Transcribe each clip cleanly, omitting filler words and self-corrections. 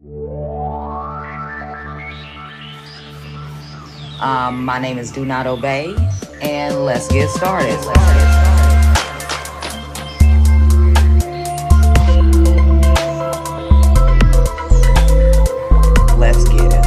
My name is Do Not Obey, and let's get started. Let's get it.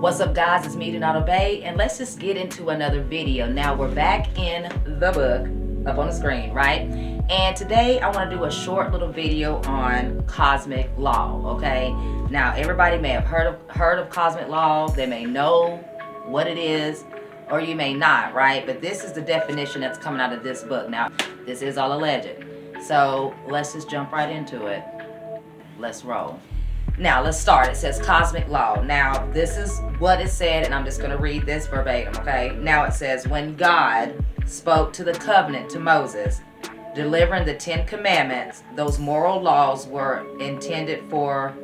What's up, guys? It's me, Do Not Obey, and let's just get into another video. Now we're back in the book up on the screen, right? And today I want to do a short little video on cosmic law. Okay, now everybody may have heard of cosmic law. They may know what it is, or you may not, right? But this is the definition that's coming out of this book. Now this is all alleged, so let's just jump right into it. Let's roll. Now let's start. It says cosmic law. Now this is what it said, and I'm just going to read this verbatim, okay? Now it says, when God spoke to the covenant to Moses, delivering the 10 commandments, those moral laws were intended for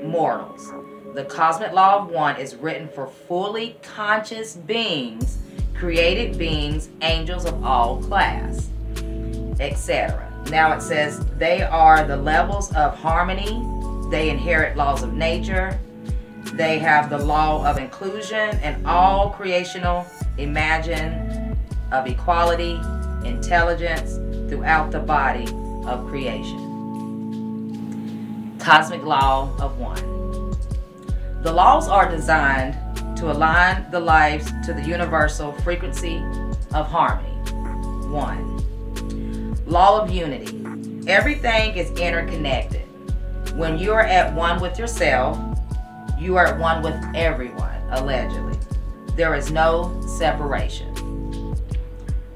mortals. The cosmic law of one is written for fully conscious beings, created beings, angels of all class, etc. Now it says they are the levels of harmony. They inherit laws of nature. They have the law of inclusion and all creational imagine of equality, intelligence throughout the body of creation. Cosmic law of one. The laws are designed to align the lives to the universal frequency of harmony. One. Law of unity. Everything is interconnected. When you are at one with yourself, you are at one with everyone, allegedly. There is no separation.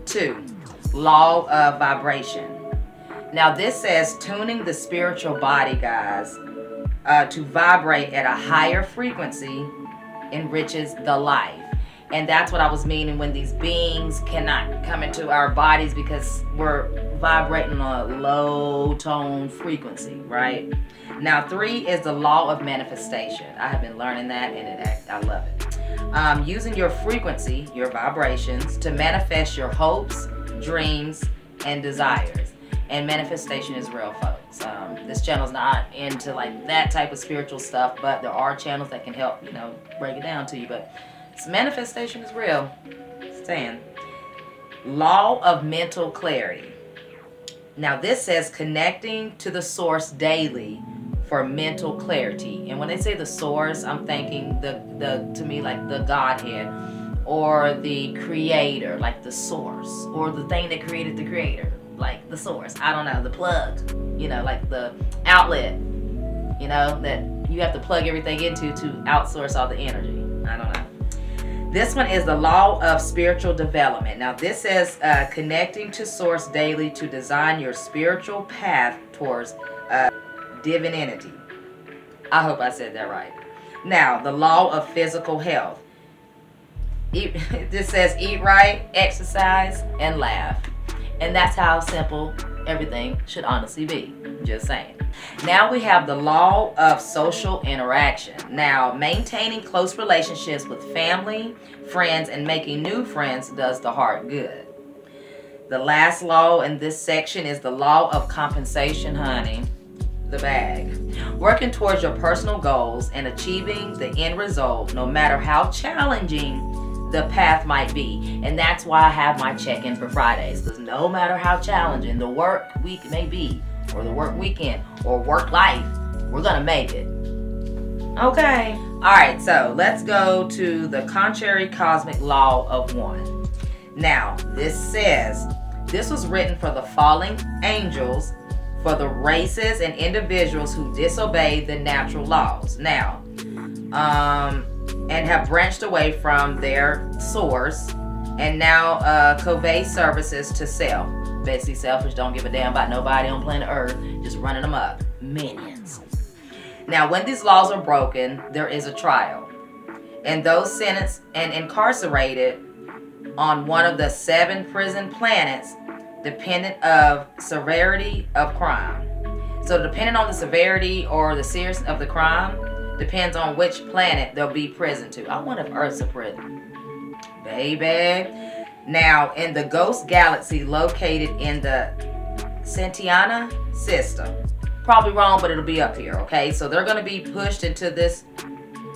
2. Law of vibration. Now this says tuning the spiritual body, guys, to vibrate at a higher frequency enriches the life. And that's what I was meaning when these beings cannot come into our bodies because we're vibrating on a low tone frequency, right? Now 3 is the law of manifestation. I have been learning that, and I love it. Using your frequency, your vibrations, to manifest your hopes, dreams, and desires. And manifestation is real, folks. This channel's not into like that type of spiritual stuff, but there are channels that can help, you know, break it down to you. But manifestation is real. Saying. Law of mental clarity. Now this says connecting to the source daily for mental clarity. And when they say the source, I'm thinking to me like the Godhead, or the creator, like the source, or the thing that created the creator, like the source. I don't know, the plug, you know, like the outlet, you know, that you have to plug everything into to outsource all the energy. I don't know. This one is the law of spiritual development. Now this says connecting to source daily to design your spiritual path towards divinity. I hope I said that right. Now the law of physical health. This says eat right, exercise, and laugh. And that's how simple everything should honestly be. Just saying. Now we have the law of social interaction. Now, maintaining close relationships with family, friends, and making new friends does the heart good. The last law in this section is the law of compensation, honey. The bag. Working towards your personal goals and achieving the end result, no matter how challenging the path might be. And that's why I have my check-in for Fridays, because no matter how challenging the work week may be, or the work weekend, or work life, we're gonna make it. Okay. Alright, so let's go to the contrary cosmic law of one. Now, this says, this was written for the fallen angels, for the races and individuals who disobey the natural laws. Now, and have branched away from their source and now convey services to self. basically selfish, don't give a damn about nobody on planet Earth, just running them up. Minions. Now, when these laws are broken, there is a trial. And those sentenced and incarcerated on one of the 7 prison planets, dependent of severity of crime. So depending on the severity or the seriousness of the crime, depends on which planet they'll be prison to. I wonder if Earth's a prison. Baby. Now, in the Ghost Galaxy located in the Sentiana system. Probably wrong, but it'll be up here, okay? So they're going to be pushed into this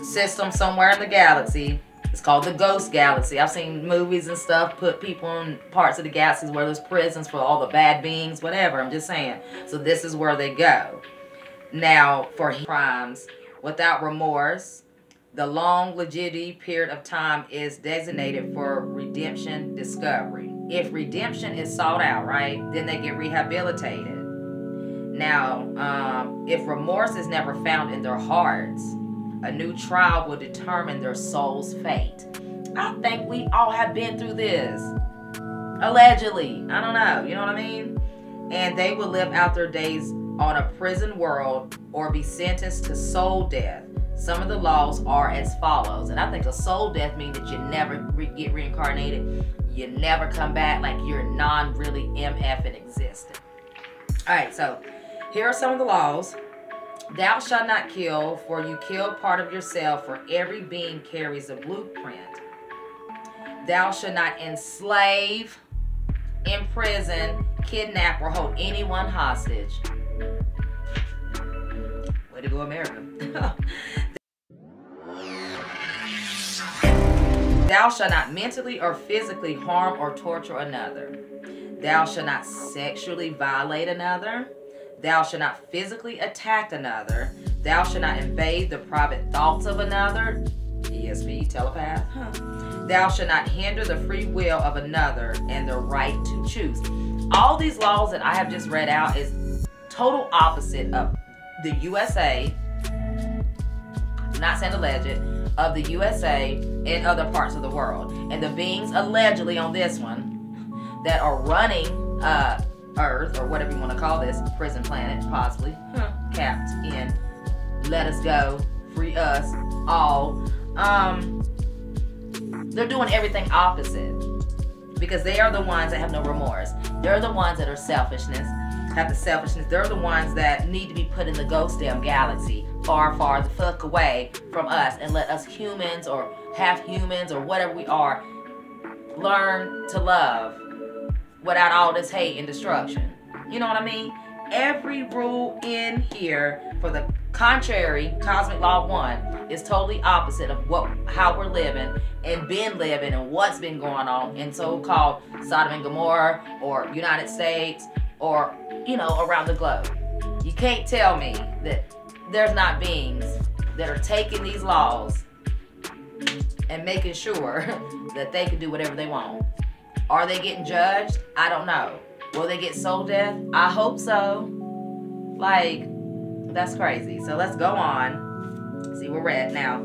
system somewhere in the galaxy. It's called the Ghost Galaxy. I've seen movies and stuff put people in parts of the galaxies where there's prisons for all the bad beings, whatever. I'm just saying. So this is where they go. Now, for crimes without remorse, the long legitimacy period of time is designated for redemption discovery. If redemption is sought out, right, then they get rehabilitated. Now, if remorse is never found in their hearts, a new trial will determine their soul's fate. I think we all have been through this. Allegedly. I don't know. You know what I mean? And they will live out their days on a prison world or be sentenced to soul death. Some of the laws are as follows. And I think a soul death means that you never get reincarnated. You never come back, like you're non-really MF in existence. Alright, so here are some of the laws. Thou shalt not kill, for you kill part of yourself, for every being carries a blueprint. Thou shalt not enslave, imprison, kidnap, or hold anyone hostage. Way to go, America. Thou shalt not mentally or physically harm or torture another. Thou shalt not sexually violate another. Thou shalt not physically attack another. Thou shalt not invade the private thoughts of another. ESP, telepath. Thou shalt not hinder the free will of another and the right to choose. All these laws that I have just read out is total opposite of the USA, not saying alleged, of the USA and other parts of the world. And the beings allegedly on this one that are running Earth, or whatever you want to call this, prison planet, possibly, capped in, let us go, free us all. They're doing everything opposite because they are the ones that have no remorse. They're the ones that are have the selfishness. They're the ones that need to be put in the ghost damn galaxy, far, far the fuck away from us, and let us humans or half humans or whatever we are learn to love without all this hate and destruction. You know what I mean? Every rule in here for the contrary, cosmic law 1, is totally opposite of how we're living and been living and what's been going on in so-called Sodom and Gomorrah or United States or, you know, around the globe. You can't tell me that there's not beings that are taking these laws and making sure that they can do whatever they want. Are they getting judged? I don't know. Will they get soul death? I hope so. Like, that's crazy. So let's go on. See where we're at now.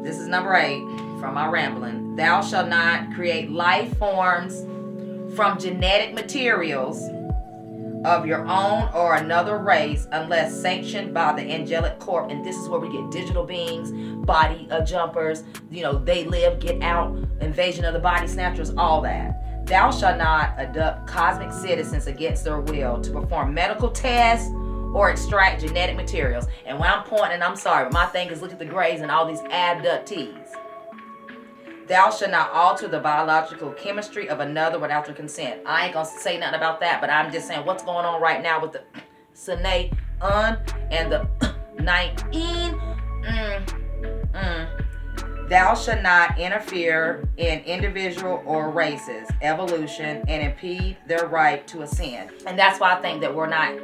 This is number 8 from my rambling. Thou shalt not create life forms from genetic materials of your own or another race unless sanctioned by the angelic corp. And this is where we get digital beings, body jumpers, you know, they live, get out, invasion of the body snatchers, all that. Thou shalt not abduct cosmic citizens against their will to perform medical tests or extract genetic materials. And when I'm pointing, I'm sorry, but my thing is look at the grays and all these abductees. Thou shalt not alter the biological chemistry of another without their consent. I ain't gonna say nothing about that, but I'm just saying what's going on right now with the Sine and the 19. Thou shalt not interfere in individual or races, evolution, and impede their right to ascend. And that's why I think that we're not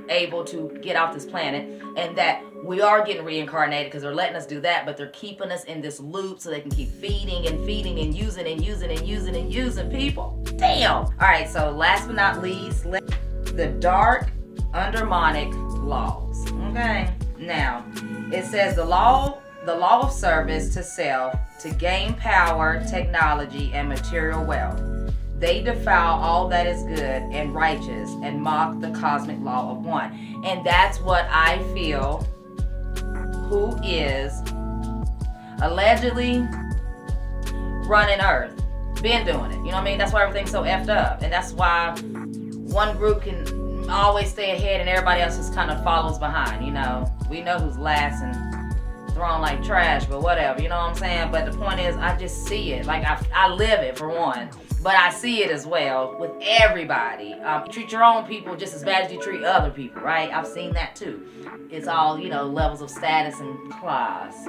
able to get off this planet and that we are getting reincarnated because they're letting us do that, but they're keeping us in this loop so they can keep feeding and feeding and using and using and using and using people. Damn. All right, so last but not least, the dark Undermonic laws. Okay, now it says the law of service to self to gain power, technology, and material wealth. They defile all that is good and righteous and mock the cosmic law of one. And that's what I feel who is allegedly running Earth. Been doing it. You know what I mean? That's why everything's so effed up. And that's why one group can always stay ahead and everybody else just kind of follows behind, you know. We know who's last and thrown like trash, but whatever, you know what I'm saying? But the point is, I just see it. Like, I live it, for one. But I see it as well with everybody. You treat your own people just as bad as you treat other people, right? I've seen that too. It's all, you know, levels of status and class.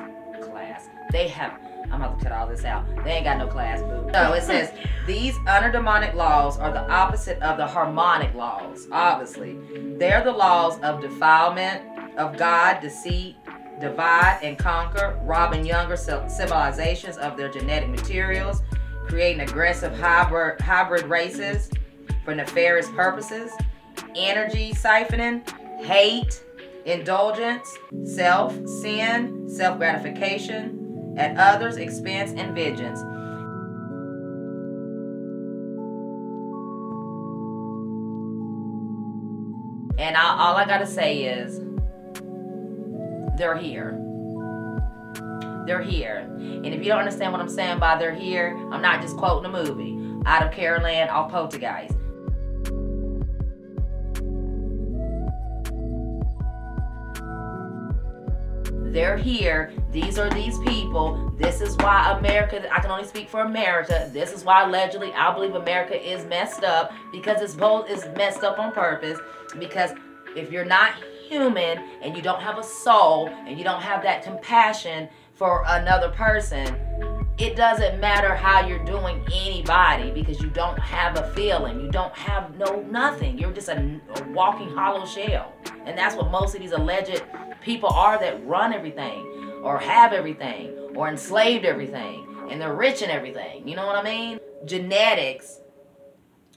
They have, I'm about to cut all this out. They ain't got no class, boo. So it says, these undermonic laws are the opposite of the harmonic laws, obviously. They're the laws of defilement, of God, deceit, divide and conquer, robbing younger civilizations of their genetic materials, creating aggressive hybrid races for nefarious purposes, energy siphoning, hate, indulgence, sin, self-gratification, at others' expense and vengeance. And all I gotta say is, they're here. They're here. And if you don't understand what I'm saying by they're here, I'm not just quoting a movie. Out of Caroline, off Poltergeist. They're here. These are these people. This is why America, I can only speak for America. This is why allegedly I believe America is messed up, because it's messed up on purpose. Because if you're not human and you don't have a soul and you don't have that compassion for another person, it doesn't matter how you're doing anybody, because you don't have a feeling. You don't have nothing. You're just a walking hollow shell. And that's what most of these alleged people are that run everything or have everything or enslaved everything, and they're rich in everything. You know what I mean? Genetics,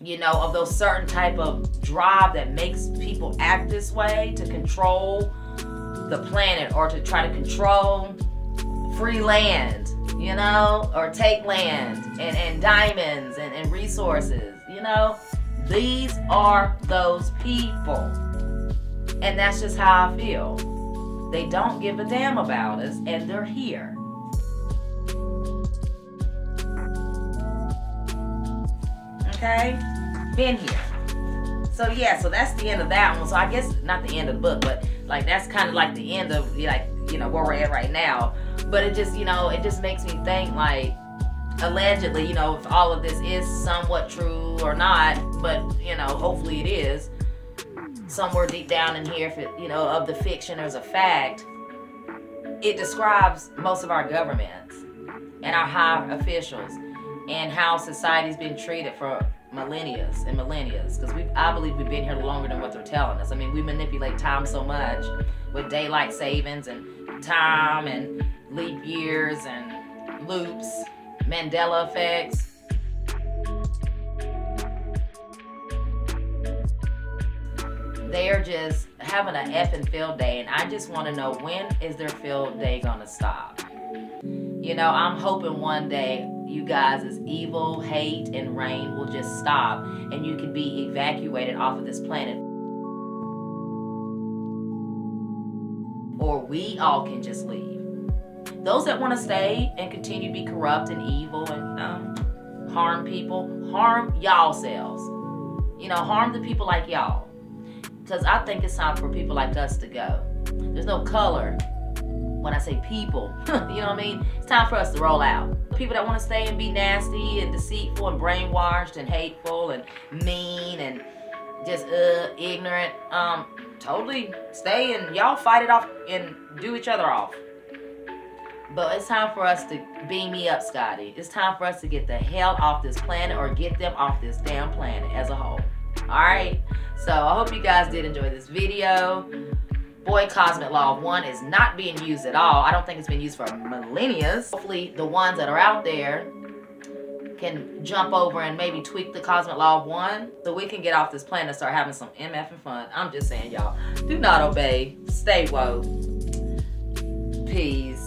you know, of those certain type of drive that makes people act this way to control the planet or to try to control free land, you know, or take land and diamonds and resources, you know. These are those people. And that's just how I feel. They don't give a damn about us, and they're here. Okay? Been here. So yeah, so that's the end of that one. So I guess not the end of the book, but like that's kind of like the end of, like, you know, where we're at right now. But it just, you know, it just makes me think, like, allegedly, you know, if all of this is somewhat true or not, but, you know, hopefully it is. Somewhere deep down in here, if it, you know, of the fiction there's a fact, it describes most of our governments and our high officials and how society's been treated for millennia and millennia. Because I believe we've been here longer than what they're telling us. I mean, we manipulate time so much with daylight savings and time and leap years and loops, Mandela effects. They are just having an effing field day, and I just want to know, when is their field day gonna stop? You know, I'm hoping one day you guys' evil, hate, and reign will just stop, and you can be evacuated off of this planet. Or we all can just leave. Those that want to stay and continue to be corrupt and evil and, you know, harm people, harm y'all selves. You know, harm the people like y'all. Because I think it's time for people like us to go. There's no color when I say people. You know what I mean? It's time for us to roll out. People that want to stay and be nasty and deceitful and brainwashed and hateful and mean and just ignorant, totally stay and y'all fight it off and do each other off. But it's time for us to beam me up, Scotty. It's time for us to get the hell off this planet, or get them off this damn planet as a whole. Alright? So I hope you guys did enjoy this video. Boy, Cosmic Law 1 is not being used at all. I don't think it's been used for millennia. Hopefully the ones that are out there can jump over and maybe tweak the Cosmic Law 1 so we can get off this planet and start having some MF and fun. I'm just saying, y'all, do not obey. Stay woke. Peace.